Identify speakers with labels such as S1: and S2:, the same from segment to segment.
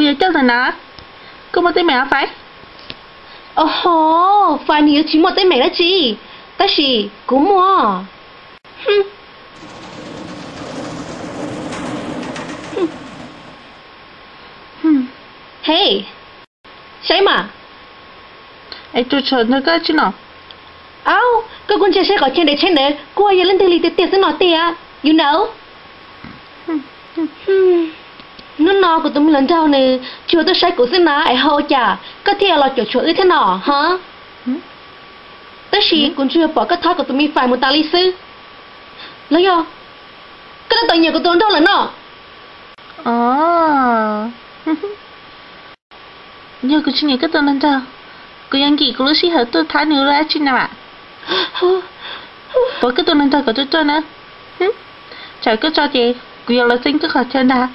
S1: giờ cho rồi nè. Cô mua tới mẹ phải.
S2: Ồ, phải nhiều chỉ mua tới mẹ đó chị. Ta chỉ cũng mua. Hey, sao mà?
S1: Ai tôi chờ nó cái chứ nào?
S2: Áo, cái con trai sẽ có trên đấy, cô ấy lên từ lì tiệt sẽ nói tiệt, you know? Nó của tụi mình lần đầu này, chưa tôi sai của xin nó ai hậu chả, có thể là chỗ thế nào, hả? Tất nhiên cũng chưa bỏ cái thói của tụi mình phải một tà lý sư. Lấy do, cái đó tội nghiệp của tụi đâu là nó?
S1: Nhớ cái chuyện này cái tôi lần đầu, cái anh chị cũng lúc xí tôi thái nữa ra chứ nào ạ? Bỏ cái tôi lần đầu của tôi cho nữa. Trời cứ cho chị, cứ là sinh cứ khỏi chân đã.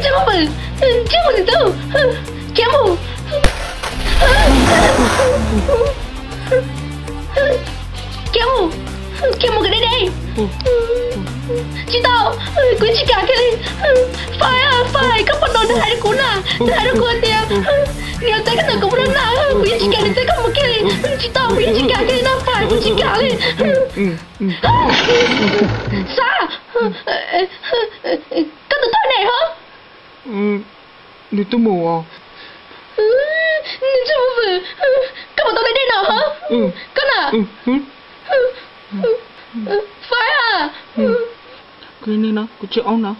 S2: Chém một bự, chém một từ từ, chém một, chém một cái đây. Chị tao, quý chị cả cái đi, phải, các bạn nói thứ hai đứa à, thứ hai đứa cô tiêm, nếu tay cái nào cũng rất nặng, quý chị cả đi tay các một cái đi, chị tao quý chị cả cái nào phải, quý chị cả đi. Sao? Các tụi tôi này hả?
S3: Nếu tôi mù à?
S2: Nên chưa vừa, các bạn tôi đây nào hả? Các nào? Phải à?
S3: Cái này nó, có chịu ông nó.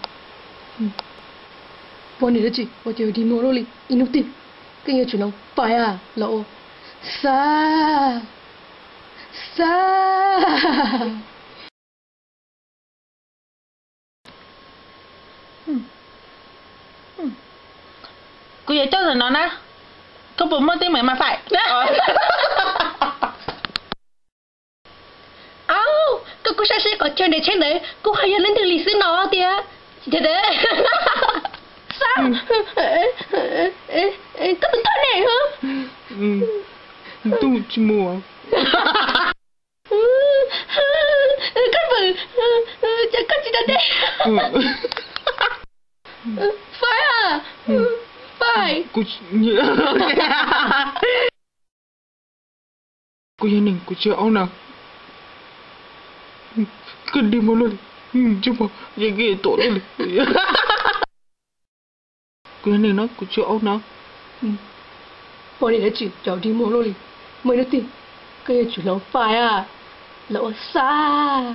S2: Bọn này đó chị, bọn chị đi mua rồi, inútil. Cái như chủ nó, phải à, lộ. Sa.
S1: Cô giờ cho rồi nó nè. Cô bố mua tới mẹ mà phải.
S2: Cô sẽ có chơi để trên đấy, cô hay lên từ lịch sử nó tía. Thế đấy. Sao? Các tụi tôi này hả?
S3: Tôi chỉ mua.
S2: Các vợ, chắc các chị đã đây. Phải à? Phải.
S3: Cô nhớ. Cô nhà này, cô chịu ông nào? Cần đi một lần, chứ mà vậy ghê tội lên. Cái này nó của chỗ nào?
S2: Bọn này là chị cháu đi một lần, mới nói tin. Cái này chủ nó phải à, lỗ xa.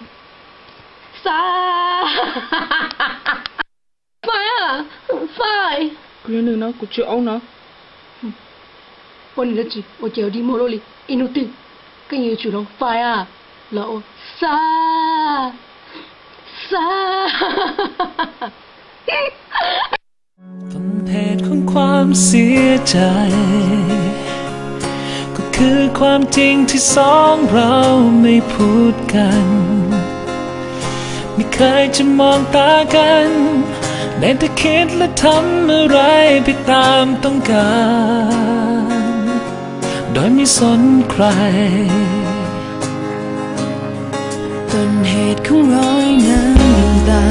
S2: Phải à, phải.
S3: Cái này nó của chỗ nào?
S2: Bọn này là chị, bọn cháu đi một lần, inútil. Cái này chủ nó phải à, lỗ xa.
S4: ต้นเหตุของความเสียใจก็คือความจริงที่สองเราไม่พูดกันไม่เคยจะมองตากันได้แต่คิดและทำอะไรไปตามต้องการโดยไม่สนใครต้นเหตุของรอยน้ำตา